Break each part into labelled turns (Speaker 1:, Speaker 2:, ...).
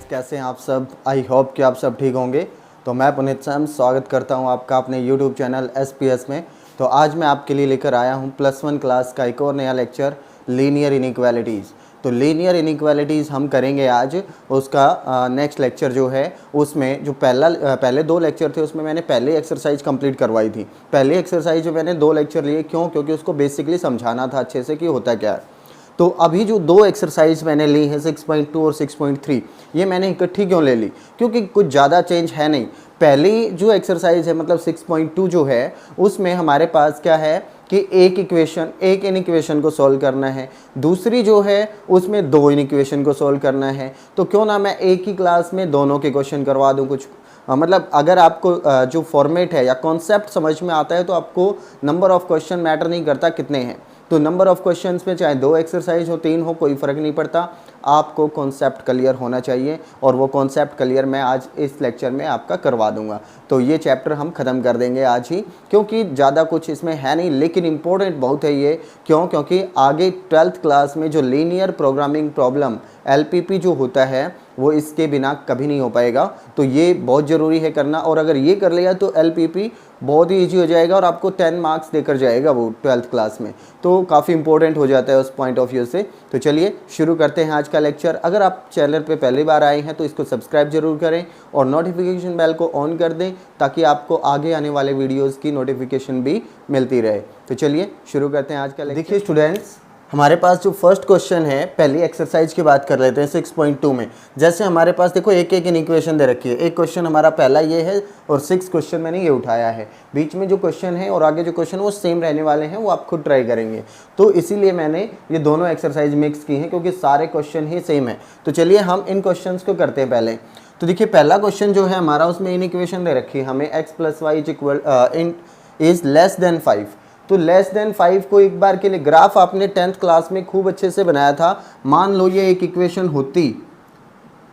Speaker 1: कैसे हैं आप सब। आई होप कि आप सब ठीक होंगे। तो मैं पुनीत सैम स्वागत करता हूं आपका अपने यूट्यूब चैनल एसपीएस में। तो आज मैं आपके लिए लेकर आया हूं +1 क्लास का एक और नया लेक्चर, लीनियर इनइक्वालिटीज़। तो लीनियर इनइक्वालिटीज़ हम करेंगे आज। उसका नेक्स्ट लेक्चर जो है उसमें जो पहले 2 लेक्चर थे उसमें मैंने पहले एक्सरसाइज कंप्लीट करवाई थी। पहली एक्सरसाइज मैंने 2 लेक्चर लिए, क्योंकि उसको बेसिकली समझाना था अच्छे से कि होता क्या है। तो अभी जो 2 एक्सरसाइज मैंने ली हैं 6.2 और 6.3, ये मैंने इकट्ठी क्यों ले ली, क्योंकि कुछ ज़्यादा चेंज है नहीं। पहली जो एक्सरसाइज है मतलब 6.2 जो है उसमें हमारे पास क्या है कि एक इक्वेशन को सॉल्व करना है। दूसरी जो है उसमें 2 इक्वेशन को सॉल्व करना है। तो क्यों ना मैं एक ही क्लास में दोनों के क्वेश्चन करवा दूँ। कुछ मतलब अगर आपको जो फॉर्मेट है या कॉन्सेप्ट समझ में आता है तो आपको नंबर ऑफ़ क्वेश्चन मैटर नहीं करता कितने हैं। तो नंबर ऑफ़ क्वेश्चंस में चाहे 2 एक्सरसाइज हो 3 हो कोई फ़र्क नहीं पड़ता, आपको कॉन्सेप्ट क्लियर होना चाहिए। और वो कॉन्सेप्ट क्लियर मैं आज इस लेक्चर में आपका करवा दूंगा। तो ये चैप्टर हम ख़त्म कर देंगे आज ही, क्योंकि ज़्यादा कुछ इसमें है नहीं, लेकिन इम्पोर्टेंट बहुत है ये। क्योंकि आगे 12th क्लास में जो लीनियर प्रोग्रामिंग प्रॉब्लम LPP जो होता है वो इसके बिना कभी नहीं हो पाएगा। तो ये बहुत ज़रूरी है करना, और अगर ये कर लिया तो LPP बहुत ही ईजी हो जाएगा और आपको 10 मार्क्स देकर जाएगा वो 12th क्लास में। तो काफ़ी इंपॉर्टेंट हो जाता है उस पॉइंट ऑफ व्यू से। तो चलिए शुरू करते हैं आज का लेक्चर। अगर आप चैनल पे पहली बार आए हैं तो इसको सब्सक्राइब जरूर करें और नोटिफिकेशन बेल को ऑन कर दें, ताकि आपको आगे आने वाले वीडियोज़ की नोटिफिकेशन भी मिलती रहे। तो चलिए शुरू करते हैं आज का लेक्चर। देखिए स्टूडेंट्स, हमारे पास जो फर्स्ट क्वेश्चन है, पहली एक्सरसाइज की बात कर लेते हैं 6.2 में। जैसे हमारे पास देखो एक इक्वेशन दे रखी है। एक क्वेश्चन हमारा पहला ये है और 6 क्वेश्चन मैंने ये उठाया है। बीच में जो क्वेश्चन है और आगे जो क्वेश्चन वो सेम रहने वाले हैं, वो आप खुद ट्राई करेंगे। तो इसीलिए मैंने ये दोनों एक्सरसाइज मिक्स की हैं, क्योंकि सारे क्वेश्चन ही सेम है। तो चलिए हम इन क्वेश्चन को करते हैं पहले। तो देखिए पहला क्वेश्चन जो है हमारा, उसमें इन इक्वेशन दे रखी है हमें x + y is less then 5। तो लेस देन 5 को एक बार के लिए ग्राफ आपने 10th क्लास में खूब अच्छे से बनाया था। मान लो ये एक इक्वेशन होती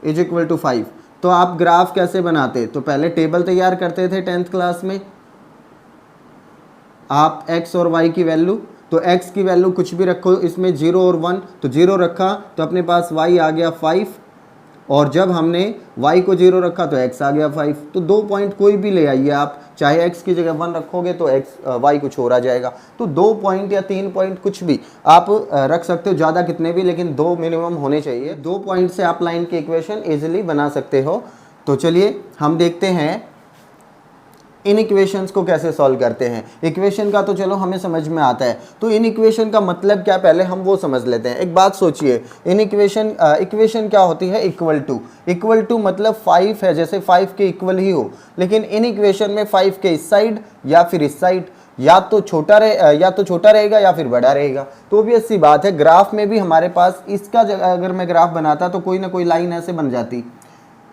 Speaker 1: इज इक्वल टू 5, तो आप ग्राफ कैसे बनाते? तो पहले टेबल तैयार करते थे 10th क्लास में। आप x और y की वैल्यू, तो x की वैल्यू कुछ भी रखो, इसमें 0 और 1, तो 0 रखा तो अपने पास y आ गया 5, और जब हमने y को 0 रखा तो x आ गया 5। तो 2 पॉइंट कोई भी ले आइए आप, चाहे x की जगह 1 रखोगे तो y कुछ और आ जाएगा। तो 2 पॉइंट या 3 पॉइंट कुछ भी आप रख सकते हो, ज़्यादा कितने भी, लेकिन 2 मिनिमम होने चाहिए। 2 पॉइंट से आप लाइन की इक्वेशन इजीली बना सकते हो। तो चलिए हम देखते हैं इन इक्वेशंस को कैसे सॉल्व करते हैं। इक्वेशन का तो चलो हमें समझ में आता है, तो इन इक्वेशन का मतलब क्या, पहले हम वो समझ लेते हैं। एक बात सोचिए, इन इक्वेशन क्या होती है? इक्वल टू मतलब 5 है, जैसे 5 के इक्वल ही हो। लेकिन इन इक्वेशन में 5 के इस साइड या फिर इस साइड या तो छोटा रहेगा या फिर बड़ा रहेगा। तो ऑब्वियस सी बात है, ग्राफ में भी हमारे पास इसका अगर मैं ग्राफ बनाता तो कोई ना कोई लाइन ऐसे बन जाती।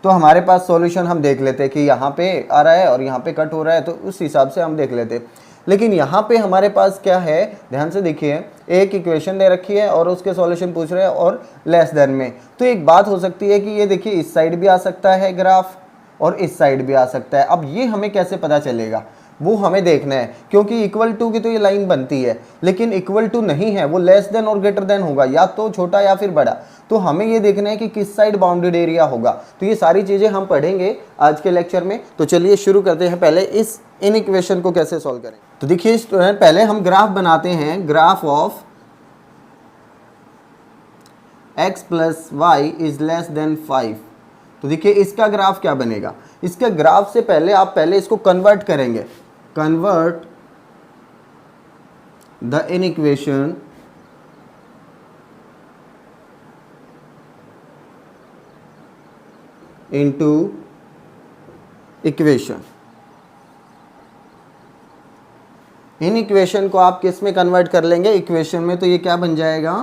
Speaker 1: तो हमारे पास सॉल्यूशन हम देख लेते कि यहाँ पे आ रहा है और यहाँ पे कट हो रहा है, तो उस हिसाब से हम देख लेते। लेकिन यहाँ पे हमारे पास क्या है, ध्यान से देखिए, एक इक्वेशन दे रखी है और उसके सॉल्यूशन पूछ रहे हैं और लेस देन में। तो एक बात हो सकती है कि ये देखिए इस साइड भी आ सकता है ग्राफ और इस साइड भी आ सकता है। अब ये हमें कैसे पता चलेगा, वो हमें देखना है, क्योंकि इक्वल टू की तो ये लाइन बनती है, लेकिन इक्वल टू नहीं है, वो लेस देन और ग्रेटर देन होगा, या तो छोटा या फिर बड़ा। तो हमें ये देखना है कि किस साइड बाउंडेड एरिया होगा। तो ये सारी चीज़ें हम पढ़ेंगे आज के लेक्चर में। तो चलिए शुरू करते हैं पहले इन इक्वेशन को कैसे सॉल्व करें। तो देखिए स्टूडेंट, पहले हम ग्राफ बनाते हैं, graph of x + y is less then 5। तो देखिए इसका ग्राफ क्या बनेगा। इसका ग्राफ से पहले इसको कन्वर्ट करेंगे। Convert the equation into equation. In equation को आप किस में कन्वर्ट कर लेंगे? इक्वेशन में। तो ये क्या बन जाएगा?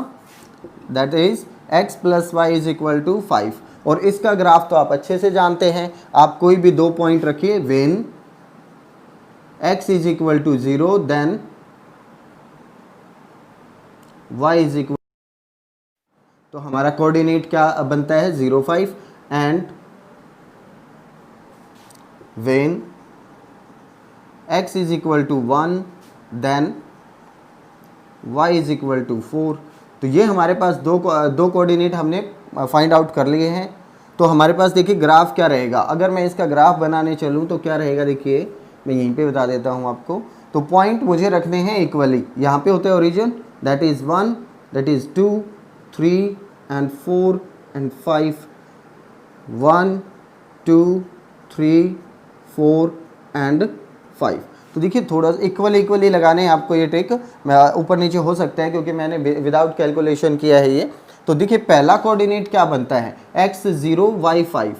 Speaker 1: That is x + y is equal to 5। और इसका ग्राफ तो आप अच्छे से जानते हैं, आप कोई भी 2 पॉइंट रखिए। When x is equal to 0 then y is equal, तो हमारा कोऑर्डिनेट क्या बनता है? 0 5। And when x is equal to 1 then y is equal to 4। तो ये हमारे पास दो कोऑर्डिनेट हमने फाइंड आउट कर लिए हैं। तो हमारे पास देखिए ग्राफ क्या रहेगा, अगर मैं इसका ग्राफ बनाने चलूँ तो क्या रहेगा, देखिए मैं यहीं पे बता देता हूँ आपको। तो पॉइंट मुझे रखने हैं इक्वली, यहाँ पे होता है origin, that is 1, that is 2, 3 and 4 and 5, 1 2 3 4 and 5। तो देखिए थोड़ा इक्वली लगाने हैं आपको, ये ट्रिक ऊपर नीचे हो सकता है क्योंकि मैंने विदाउट कैलकुलेशन किया है ये। तो देखिए पहला कोऑर्डिनेट क्या बनता है, x0 y5,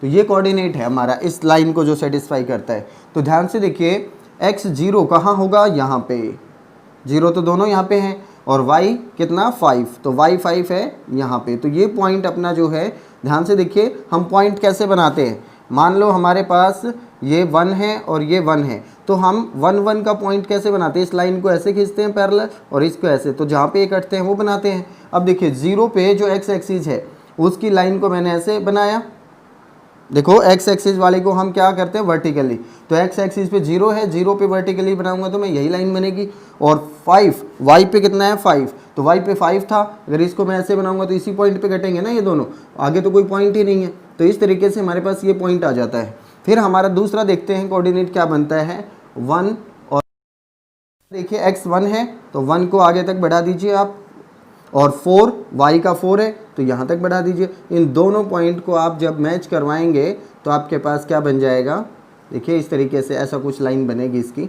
Speaker 1: तो ये कोऑर्डिनेट है हमारा इस लाइन को जो सेटिस्फाई करता है। तो ध्यान से देखिए x0 कहाँ होगा, यहाँ पे, 0 तो दोनों यहाँ पे हैं, और y कितना 5, तो y 5 है यहाँ पे। तो ये पॉइंट अपना जो है, ध्यान से देखिए हम पॉइंट कैसे बनाते हैं, मान लो हमारे पास ये 1 है और ये 1 है, तो हम 1 1 का पॉइंट कैसे बनाते हैं, इस लाइन को ऐसे खींचते हैं पैरेलल और इसको ऐसे, तो जहाँ पे ये कटते हैं वो बनाते हैं। अब देखिए 0 पे जो x एक्सिस है उसकी लाइन को मैंने ऐसे बनाया, देखो x एक्सिस वाले को हम क्या करते हैं वर्टिकली, तो x एक्सिस पे 0 है, 0 पे वर्टिकली बनाऊंगा तो मैं यही लाइन बनेगी। और 5 y पे कितना है 5, तो y पे 5 था, अगर इसको मैं ऐसे बनाऊंगा तो इसी पॉइंट पे कटेंगे ना ये दोनों, आगे तो कोई पॉइंट ही नहीं है। तो इस तरीके से हमारे पास ये पॉइंट आ जाता है। फिर हमारा दूसरा देखते हैं कोऑर्डिनेट क्या बनता है, 1, और देखिए x 1 है तो 1 को आगे तक बढ़ा दीजिए आप, और 4 y का 4 है तो यहाँ तक बढ़ा दीजिए। इन दोनों पॉइंट को आप जब मैच करवाएंगे तो आपके पास क्या बन जाएगा, देखिए इस तरीके से ऐसा कुछ लाइन बनेगी इसकी,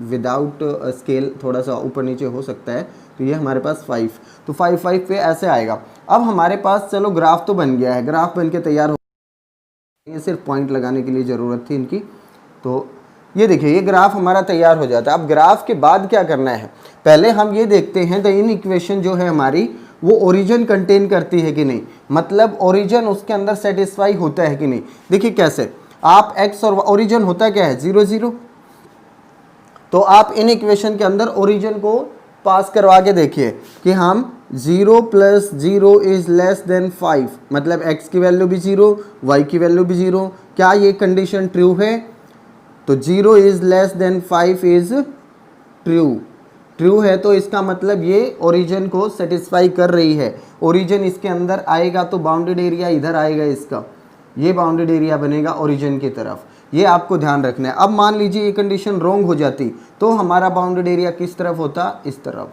Speaker 1: विदाउट स्केल थोड़ा सा ऊपर नीचे हो सकता है। तो ये हमारे पास 5, तो 5 5 पे ऐसे आएगा। अब हमारे पास चलो ग्राफ तो बन गया है, ग्राफ बन के तैयार हो, ये सिर्फ पॉइंट लगाने के लिए ज़रूरत थी इनकी। तो ये देखिए ये ग्राफ हमारा तैयार हो जाता है। अब ग्राफ के बाद क्या करना है, पहले हम ये देखते हैं द इन इक्वेशन जो है हमारी वो ओरिजिन कंटेन करती है कि नहीं, मतलब ओरिजिन उसके अंदर सेटिस्फाई होता है कि नहीं। देखिए कैसे, आप x और ओरिजिन होता क्या है 0 0, तो आप इन इक्वेशन के अंदर ओरिजिन को पास करवा के देखिए कि हम 0 + 0 इज़ लेस देन 5, मतलब x की वैल्यू भी 0, y की वैल्यू भी 0, क्या ये कंडीशन ट्रू है, तो 0 is less than 5 is true है, तो इसका मतलब ये ओरिजिन को सेटिस्फाई कर रही है। ओरिजिन इसके अंदर आएगा तो बाउंडेड एरिया इधर आएगा, इसका ये बाउंडेड एरिया बनेगा ओरिजिन की तरफ, ये आपको ध्यान रखना है। अब मान लीजिए ये कंडीशन रॉन्ग हो जाती तो हमारा बाउंडेड एरिया किस तरफ होता, इस तरफ।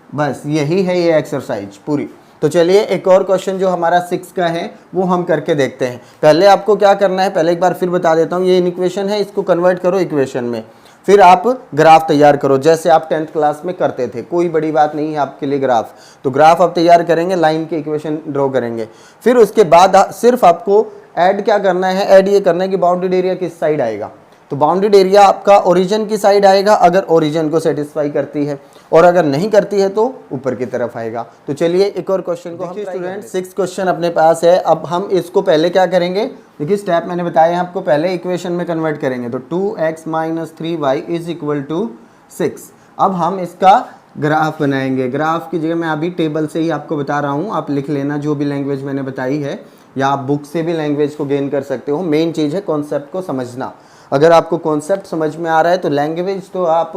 Speaker 1: बस यही है ये एक्सरसाइज पूरी। तो चलिए एक और क्वेश्चन जो हमारा 6 का है वो हम करके देखते हैं। पहले आपको क्या करना है, पहले एक बार फिर बता देता हूँ, ये इक्वेशन है, इसको कन्वर्ट करो इक्वेशन में, फिर आप ग्राफ तैयार करो जैसे आप 10th क्लास में करते थे, कोई बड़ी बात नहीं है आपके लिए ग्राफ। तो ग्राफ आप तैयार करेंगे, लाइन के इक्वेशन ड्रॉ करेंगे, फिर उसके बाद सिर्फ आपको ऐड क्या करना है, ऐड ये करना है कि बाउंडेड एरिया किस साइड आएगा। तो बाउंडेड एरिया आपका ओरिजिन की साइड आएगा अगर ओरिजिन को सेटिस्फाई करती है, और अगर नहीं करती है तो ऊपर की तरफ आएगा। तो चलिए एक और क्वेश्चन को हम स्टूडेंट 6 क्वेश्चन अपने पास है। अब हम इसको पहले क्या करेंगे, देखिए स्टेप मैंने बताया है आपको, पहले इक्वेशन में कन्वर्ट करेंगे। तो 2x - 3y = 6। अब हम इसका ग्राफ बनाएंगे। ग्राफ की जगह मैं अभी टेबल से ही आपको बता रहा हूँ, आप लिख लेना जो भी लैंग्वेज मैंने बताई है, या आप बुक से भी लैंग्वेज को गेन कर सकते हो। मेन चीज़ है कॉन्सेप्ट को समझना। अगर आपको कॉन्सेप्ट समझ में आ रहा है तो लैंग्वेज तो आप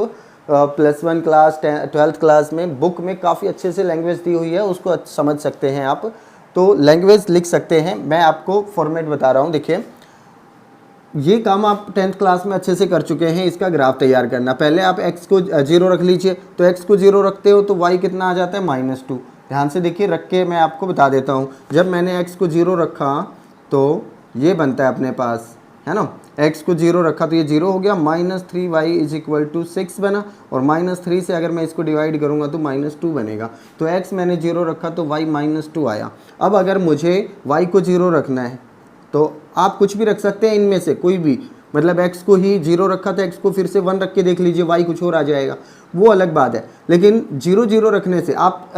Speaker 1: +1 क्लास 12th क्लास में बुक में काफ़ी अच्छे से लैंग्वेज दी हुई है, उसको समझ सकते हैं आप, तो लैंग्वेज लिख सकते हैं। मैं आपको फॉर्मेट बता रहा हूँ, देखिए ये काम आप 10th क्लास में अच्छे से कर चुके हैं। इसका ग्राफ तैयार करना, पहले आप x को 0 रख लीजिए, तो x को 0 रखते हो तो y कितना आ जाता है -2। ध्यान से देखिए, रख के मैं आपको बता देता हूँ। जब मैंने x को 0 रखा तो ये बनता है अपने पास, है ना, x को 0 रखा तो ये 0 हो गया, -3y = 6 बना, और -3 से अगर मैं इसको डिवाइड करूँगा तो -2 बनेगा। तो x मैंने 0 रखा तो y -2 आया। अब अगर मुझे y को 0 रखना है तो आप कुछ भी रख सकते हैं इनमें से कोई भी, मतलब x को ही 0 रखा था, x को फिर से 1 रख के देख लीजिए, y कुछ और आ जाएगा, वो अलग बात है। लेकिन 0 0 रखने से आप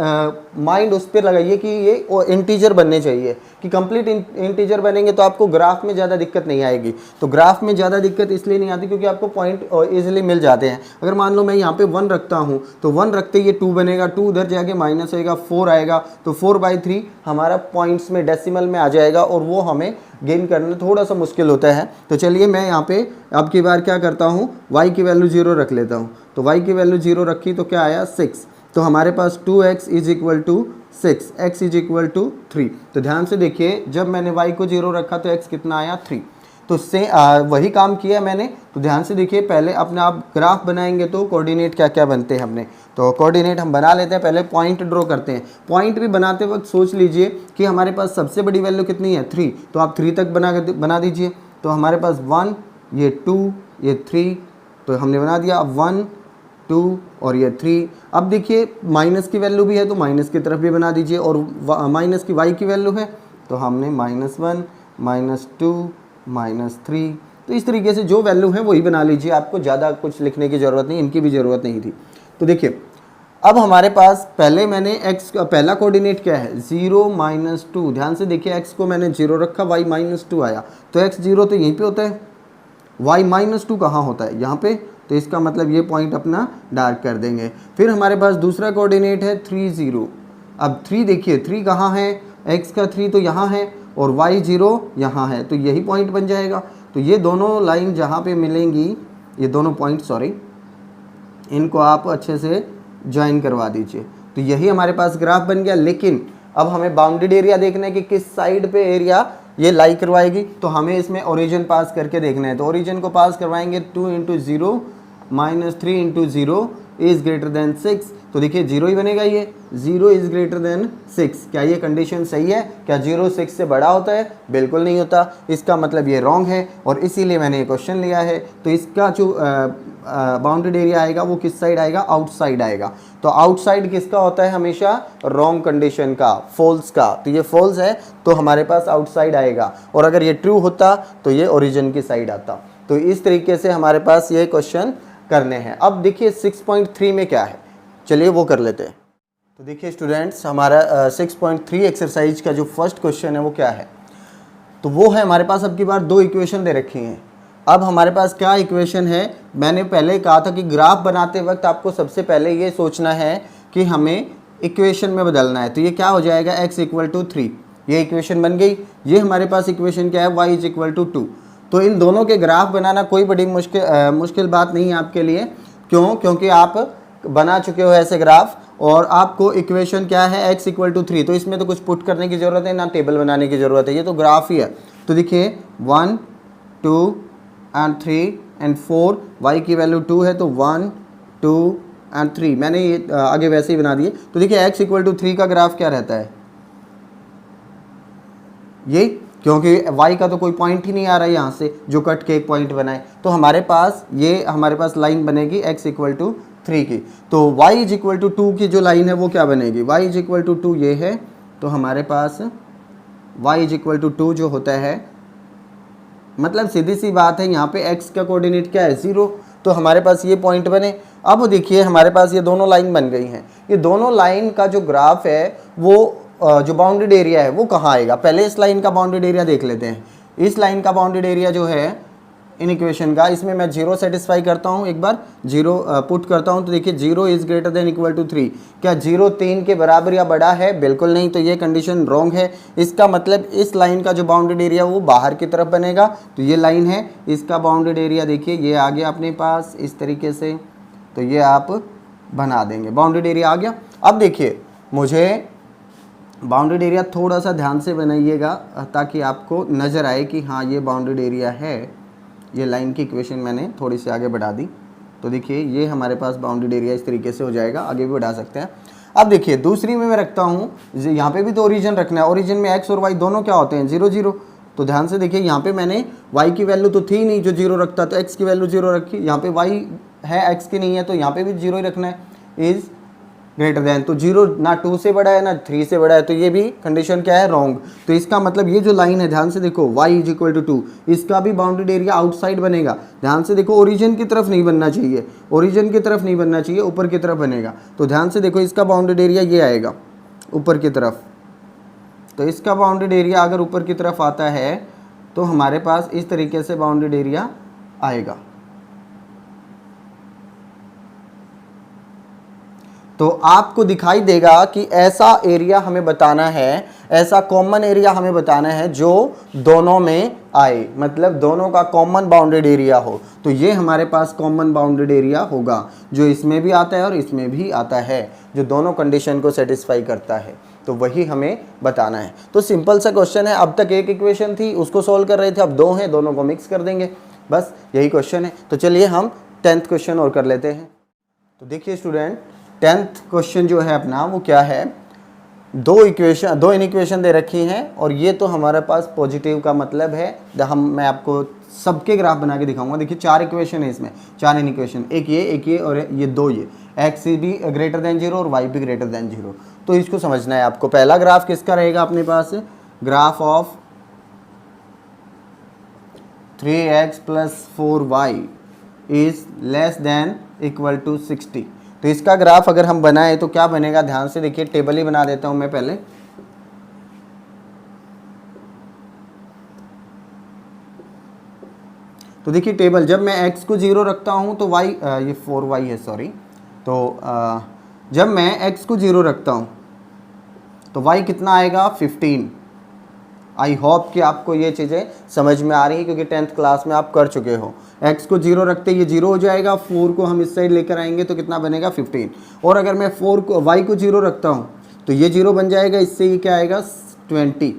Speaker 1: माइंड उस पर लगाइए कि ये इंटीजर बनने चाहिए, कि कंप्लीट इंटीजर बनेंगे तो आपको ग्राफ में ज़्यादा दिक्कत नहीं आएगी। तो ग्राफ में ज़्यादा दिक्कत इसलिए नहीं आती क्योंकि आपको पॉइंट ईजिली मिल जाते हैं। अगर मान लो मैं यहाँ पे 1 रखता हूँ तो 1 रखते ये 2 बनेगा, 2 उधर जाके माइनस होएगा, 4 आएगा, तो 4/3 हमारा पॉइंट्स में डेसिमल में आ जाएगा, और वो हमें गेन करना थोड़ा सा मुश्किल होता है। तो चलिए मैं यहाँ पे अब की बार क्या करता हूँ, y की वैल्यू 0 रख लेता हूँ। तो y की वैल्यू 0 रखी तो क्या आया 6, तो हमारे पास 2x = 6, x is equal to 3। तो ध्यान से देखिए, जब मैंने y को 0 रखा तो x कितना आया 3। तो वही काम किया मैंने। तो ध्यान से देखिए, पहले अपने आप ग्राफ बनाएंगे तो कोऑर्डिनेट क्या क्या बनते हैं हमने, तो कोऑर्डिनेट हम बना लेते हैं। पहले पॉइंट ड्रॉ करते हैं। पॉइंट भी बनाते वक्त सोच लीजिए कि हमारे पास सबसे बड़ी वैल्यू कितनी है 3, तो आप 3 तक बना दीजिए। तो हमारे पास 1, ये 2, ये 3, तो हमने बना दिया। अब 1, 2 और ये 3। अब देखिए माइनस की वैल्यू भी है तो माइनस की तरफ भी बना दीजिए, और माइनस की y की वैल्यू है तो हमने -1, -2, -3। तो इस तरीके से जो वैल्यू है वही बना लीजिए, आपको ज़्यादा कुछ लिखने की ज़रूरत नहीं, इनकी भी ज़रूरत नहीं थी। तो देखिए अब हमारे पास पहले मैंने x का पहला कोऑर्डिनेट क्या है 0, -2। ध्यान से देखिए, x को मैंने 0 रखा, y -2 आया, तो x 0 तो यहीं पे होता है, y -2 कहाँ होता है यहाँ पे, तो इसका मतलब ये पॉइंट अपना डार्क कर देंगे। फिर हमारे पास दूसरा कोऑर्डिनेट है 3, 0। अब 3 देखिए, 3 कहाँ है, x का 3 तो यहाँ है और y 0 यहाँ है, तो यही पॉइंट बन जाएगा। तो ये दोनों लाइन जहाँ पे मिलेंगी, ये दोनों पॉइंट सॉरी, इनको आप अच्छे से ज्वाइन करवा दीजिए। तो यही हमारे पास ग्राफ बन गया। लेकिन अब हमें बाउंडेड एरिया देखना है कि किस साइड पे एरिया ये लाई करवाएगी, तो हमें इसमें ओरिजिन पास करके देखना है। तो ओरिजिन को पास करवाएंगे 2 × 0 -3 × 0 इज़ ग्रेटर देन 6। तो देखिए 0 ही बनेगा, ये 0 इज़ ग्रेटर देन 6। क्या ये कंडीशन सही है? क्या 0 6 से बड़ा होता है? बिल्कुल नहीं होता। इसका मतलब ये रॉन्ग है और इसीलिए मैंने ये क्वेश्चन लिया है। तो इसका जो बाउंडेड एरिया आएगा वो किस साइड आएगा? आउटसाइड आएगा। तो आउटसाइड किसका होता है? हमेशा रॉन्ग कंडीशन का, फॉल्स का। तो ये फॉल्स है तो हमारे पास आउटसाइड आएगा, और अगर ये ट्रू होता तो ये ओरिजिन की साइड आता। तो इस तरीके से हमारे पास ये क्वेश्चन करने हैं। अब देखिए 6.3 में क्या है, चलिए वो कर लेते हैं। तो देखिए स्टूडेंट्स, हमारा 6.3 एक्सरसाइज का जो फर्स्ट क्वेश्चन है वो क्या है, तो वो है हमारे पास अब की बार 2 इक्वेशन दे रखी हैं। अब हमारे पास क्या इक्वेशन है, मैंने पहले कहा था कि ग्राफ बनाते वक्त आपको सबसे पहले ये सोचना है कि हमें इक्वेशन में बदलना है। तो ये क्या हो जाएगा, x = 3, ये इक्वेशन बन गई। ये हमारे पास इक्वेशन क्या है, y = 2। तो इन दोनों के ग्राफ बनाना कोई बड़ी मुश्किल बात नहीं है आपके लिए। क्यों? क्योंकि आप बना चुके हो ऐसे ग्राफ, और आपको इक्वेशन क्या है, x = 3। तो इसमें तो कुछ पुट करने की ज़रूरत है ना, टेबल बनाने की ज़रूरत है, ये तो ग्राफ ही है। तो देखिए 1, 2 और 3 और 4, y की वैल्यू 2 है तो 1, 2 और 3, मैंने ये आगे वैसे ही बना दिए। तो देखिए x = 3 का ग्राफ क्या रहता है, ये, क्योंकि y का तो कोई पॉइंट ही नहीं आ रहा है यहाँ से जो कट के एक पॉइंट बनाए। तो हमारे पास लाइन बनेगी x = 3 की। तो y = 2 की जो लाइन है वो क्या बनेगी, y = 2 ये है। तो हमारे पास y = 2 जो होता है, मतलब सीधी सी बात है, यहाँ पे x का कोऑर्डिनेट क्या है 0, तो हमारे पास ये पॉइंट बने। अब देखिए हमारे पास ये दोनों लाइन बन गई हैं। ये दोनों लाइन का जो ग्राफ है वो जो बाउंडेड एरिया है वो कहाँ आएगा, पहले इस लाइन का बाउंडेड एरिया देख लेते हैं। इस लाइन का बाउंडेड एरिया जो है इन इक्वेशन का, इसमें मैं 0 सेटिस्फाई करता हूँ, एक बार 0 पुट करता हूँ। तो देखिए 0 is greater than equal to 3, क्या 0 3 के बराबर या बड़ा है? बिल्कुल नहीं। तो ये कंडीशन रॉन्ग है। इसका मतलब इस लाइन का जो बाउंडेड एरिया वो बाहर की तरफ बनेगा। तो ये लाइन है, इसका बाउंडेड एरिया देखिए ये आ गया अपने पास इस तरीके से। तो ये आप बना देंगे, बाउंडेड एरिया आ गया। अब देखिए मुझे बाउंडेड एरिया थोड़ा सा ध्यान से बनाइएगा ताकि आपको नज़र आए कि हाँ ये बाउंडेड एरिया है। ये लाइन की इक्वेशन मैंने थोड़ी सी आगे बढ़ा दी। तो देखिए ये हमारे पास बाउंडेड एरिया इस तरीके से हो जाएगा, आगे भी बढ़ा सकते हैं। अब देखिए दूसरी में मैं रखता हूँ, यहाँ पे भी तो ओरिजिन रखना है। ओरिजिन में x और y दोनों क्या होते हैं 0 0। तो ध्यान से देखिए यहाँ पे मैंने y की वैल्यू तो थी नहीं जो 0 रखता, तो x की वैल्यू 0 रखी। यहाँ पे y है, x की नहीं है, तो यहाँ पे भी 0 ही रखना है, इज़ ग्रेटर देन। तो 0 ना 2 से बड़ा है ना 3 से बड़ा है, तो ये भी कंडीशन क्या है, रॉन्ग। तो इसका मतलब ये जो लाइन है ध्यान से देखो y = 2, इसका भी बाउंडेड एरिया आउटसाइड बनेगा। ध्यान से देखो, ओरिजिन की तरफ नहीं बनना चाहिए, ओरिजिन की तरफ नहीं बनना चाहिए, ऊपर की तरफ बनेगा। तो ध्यान से देखो इसका बाउंडेड एरिया ये आएगा ऊपर की तरफ। तो इसका बाउंडेड एरिया अगर ऊपर की तरफ आता है तो हमारे पास इस तरीके से बाउंडेड एरिया आएगा। तो आपको दिखाई देगा कि ऐसा एरिया हमें बताना है, ऐसा कॉमन एरिया हमें बताना है जो दोनों में आए, मतलब दोनों का कॉमन बाउंडेड एरिया हो। तो ये हमारे पास कॉमन बाउंडेड एरिया होगा जो इसमें भी आता है और इसमें भी आता है, जो दोनों कंडीशन को सेटिस्फाई करता है। तो वही हमें बताना है। तो सिंपल सा क्वेश्चन है। अब तक एक इक्वेशन थी, उसको सॉल्व कर रहे थे, अब दो हैं, दोनों को मिक्स कर देंगे, बस यही क्वेश्चन है। तो चलिए हम 10th क्वेश्चन और कर लेते हैं। तो देखिए स्टूडेंट, 10th क्वेश्चन जो है अपना वो क्या है, दो इक्वेशन दे रखी हैं और ये तो हमारे पास पॉजिटिव का मतलब है। मैं आपको सबके ग्राफ बना के दिखाऊंगा। देखिए 4 इक्वेशन है इसमें, 4 इक्वेशन, एक ये और ये दो, ये एक्स भी ग्रेटर देन 0 और वाई भी ग्रेटर देन 0। तो इसको समझना है आपको। पहला ग्राफ किसका रहेगा अपने पास, graph of 3x + 4y is less than equal to 60। तो इसका ग्राफ अगर हम बनाएं तो क्या बनेगा, ध्यान से देखिए, टेबल ही बना देता हूं मैं पहले। तो देखिए टेबल, जब मैं x को 0 रखता हूं तो y, ये 4y है सॉरी, तो जब मैं x को 0 रखता हूं तो y कितना आएगा, 15। आई होप कि आपको ये चीज़ें समझ में आ रही है क्योंकि 10th क्लास में आप कर चुके हो। x को 0 रखते ये 0 हो जाएगा, 4 को हम इस साइड लेकर आएंगे तो कितना बनेगा, 15। और अगर मैं y को 0 रखता हूँ तो ये 0 बन जाएगा, इससे ये क्या आएगा, 20।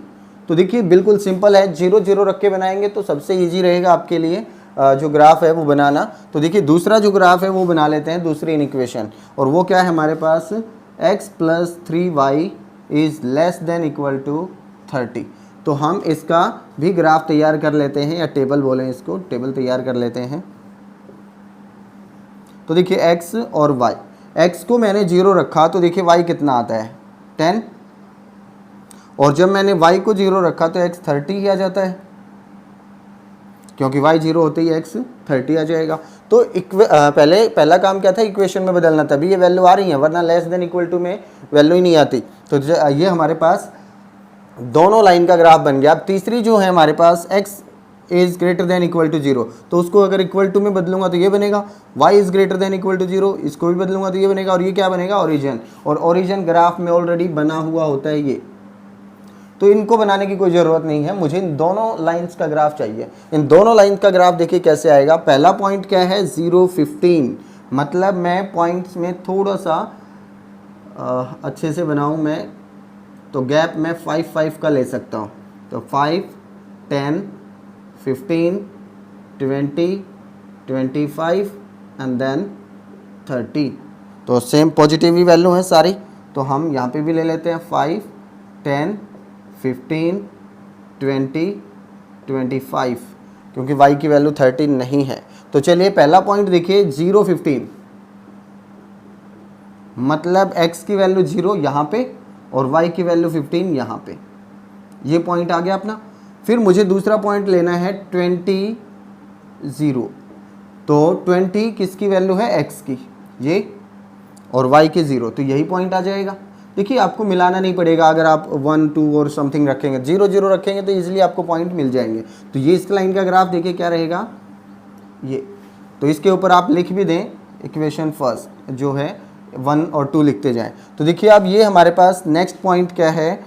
Speaker 1: तो देखिए बिल्कुल सिंपल है, 0 0 रख के बनाएंगे तो सबसे ईजी रहेगा आपके लिए जो ग्राफ है वो बनाना। तो देखिए दूसरा जो ग्राफ है वो बना लेते हैं, दूसरी इक्वेशन, और वो क्या है हमारे पास, x + 3y is less than equal to 30। तो हम इसका भी ग्राफ तैयार कर लेते हैं, या टेबल बोलें इसको, टेबल तैयार कर लेते हैं। तो देखिए x और y, x को मैंने 0 रखा तो देखिए y कितना आता है, 10, और जब मैंने y को 0 रखा तो x 30 ही आ जाता है, क्योंकि y 0 होते ही x 30 आ जाएगा। तो पहला काम क्या था, इक्वेशन में बदलना, तभी ये वैल्यू आ रही है, वरना लेस देन इक्वल टू में वैल्यू ही नहीं आती। तो ये हमारे पास दोनों लाइन का ग्राफ बन गया। अब तीसरी जो है हमारे पास, x is greater than equal to 0, तो उसको अगर इक्वल टू में बदलूंगा तो ये बनेगा, y is greater than equal to 0, इसको भी बदलूंगा तो ये बनेगा, और ये क्या बनेगा, ओरिजिन। और ओरिजिन ग्राफ में ऑलरेडी बना हुआ होता है ये, तो इनको बनाने की कोई ज़रूरत नहीं है, मुझे इन दोनों लाइंस का ग्राफ चाहिए। इन दोनों लाइंस का ग्राफ देखिए कैसे आएगा। पहला पॉइंट क्या है, 0 15, मतलब मैं पॉइंट्स में थोड़ा सा अच्छे से बनाऊं मैं, तो गैप मैं 5 5 का ले सकता हूँ। तो 5 10 15 20 25 एंड देन 30। तो सेम पॉजिटिव ही वैल्यू है सारी, तो हम यहाँ पे भी ले लेते हैं 5 10 15 20 25, क्योंकि y की वैल्यू 30 नहीं है। तो चलिए पहला पॉइंट देखिए, 0 15, मतलब x की वैल्यू 0 यहाँ पे और y की वैल्यू 15 यहाँ पे, ये पॉइंट आ गया अपना। फिर मुझे दूसरा पॉइंट लेना है 20 0, तो 20 किसकी वैल्यू है, x की, ये, और y की 0, तो यही पॉइंट आ जाएगा। देखिए आपको मिलाना नहीं पड़ेगा, अगर आप 1 2 और समथिंग रखेंगे, 0 0 रखेंगे तो ईजिली आपको पॉइंट मिल जाएंगे। तो ये इस लाइन का ग्राफ देखिए क्या रहेगा, ये। तो इसके ऊपर आप लिख भी दें इक्वेशन फर्स्ट जो है 1 और 2 लिखते जाएं। तो देखिए अब ये हमारे पास नेक्स्ट पॉइंट क्या है,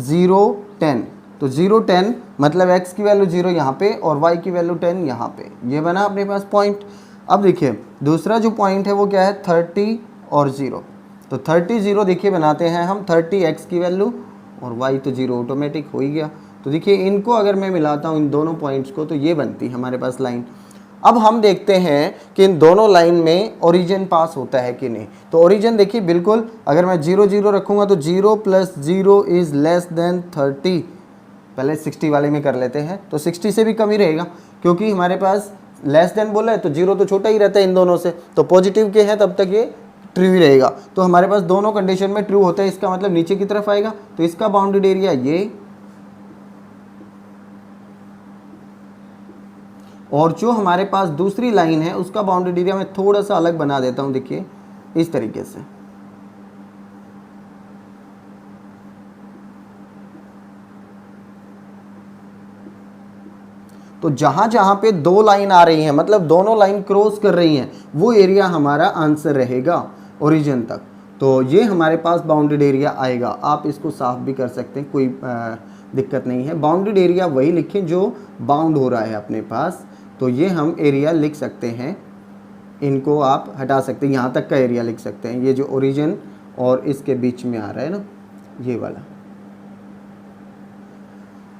Speaker 1: 0 10, तो 0 10 मतलब x की वैल्यू 0 यहाँ पे और y की वैल्यू 10 यहाँ पे, ये बना अपने पास पॉइंट। अब देखिए दूसरा जो पॉइंट है वो क्या है, 30 और 0, तो 30 0 देखिए बनाते हैं हम, 30 x की वैल्यू और y तो 0 ऑटोमेटिक हो ही गया। तो देखिए इनको अगर मैं मिलाता हूँ इन दोनों पॉइंट्स को, तो ये बनती है हमारे पास लाइन। अब हम देखते हैं कि इन दोनों लाइन में ओरिजिन पास होता है कि नहीं। तो ओरिजिन देखिए बिल्कुल, अगर मैं 0 0 रखूँगा तो 0 + 0 इज़ लेस देन 30, पहले 60 वाले में कर लेते हैं, तो 60 से भी कम ही रहेगा, क्योंकि हमारे पास लेस देन बोला है तो 0 तो छोटा ही रहता है इन दोनों से, तो पॉजिटिव के हैं तब तक ये ट्रू ही रहेगा। तो हमारे पास दोनों कंडीशन में ट्रू होता है, इसका मतलब नीचे की तरफ आएगा, तो इसका बाउंडेड एरिया ये, और जो हमारे पास दूसरी लाइन है उसका बाउंडेड एरिया मैं थोड़ा सा अलग बना देता हूं, देखिए इस तरीके से। तो जहां जहां पे दो लाइन आ रही हैं, मतलब दोनों लाइन क्रॉस कर रही हैं, वो एरिया हमारा आंसर रहेगा ओरिजिन तक। तो ये हमारे पास बाउंडेड एरिया आएगा। आप इसको साफ भी कर सकते हैं, कोई दिक्कत नहीं है। बाउंडेड एरिया वही लिखें जो बाउंड हो रहा है अपने पास। तो ये हम एरिया लिख सकते हैं, इनको आप हटा सकते हैं, यहाँ तक का एरिया लिख सकते हैं। ये जो ओरिजिन और इसके बीच में आ रहा है ना, ये वाला।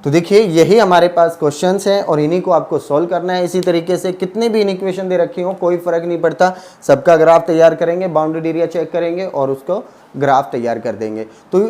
Speaker 1: तो देखिए यही हमारे पास क्वेश्चंस हैं और इन्हीं को आपको सॉल्व करना है। इसी तरीके से कितने भी इक्वेशन दे रखी हो कोई फ़र्क नहीं पड़ता, सबका ग्राफ तैयार करेंगे, बाउंड्री एरिया चेक करेंगे और उसको ग्राफ तैयार कर देंगे। तो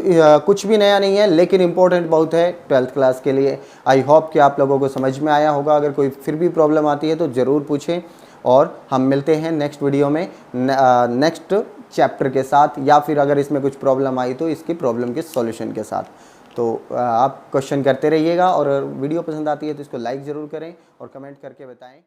Speaker 1: कुछ भी नया नहीं है, लेकिन इंपॉर्टेंट बहुत है 12th क्लास के लिए। आई होप कि आप लोगों को समझ में आया होगा। अगर कोई फिर भी प्रॉब्लम आती है तो ज़रूर पूछें और हम मिलते हैं नेक्स्ट वीडियो में नेक्स्ट चैप्टर के साथ, या फिर अगर इसमें कुछ प्रॉब्लम आई तो इसकी प्रॉब्लम के सॉल्यूशन के साथ। तो आप क्वेश्चन करते रहिएगा और वीडियो पसंद आती है तो इसको लाइक ज़रूर करें और कमेंट करके बताएं।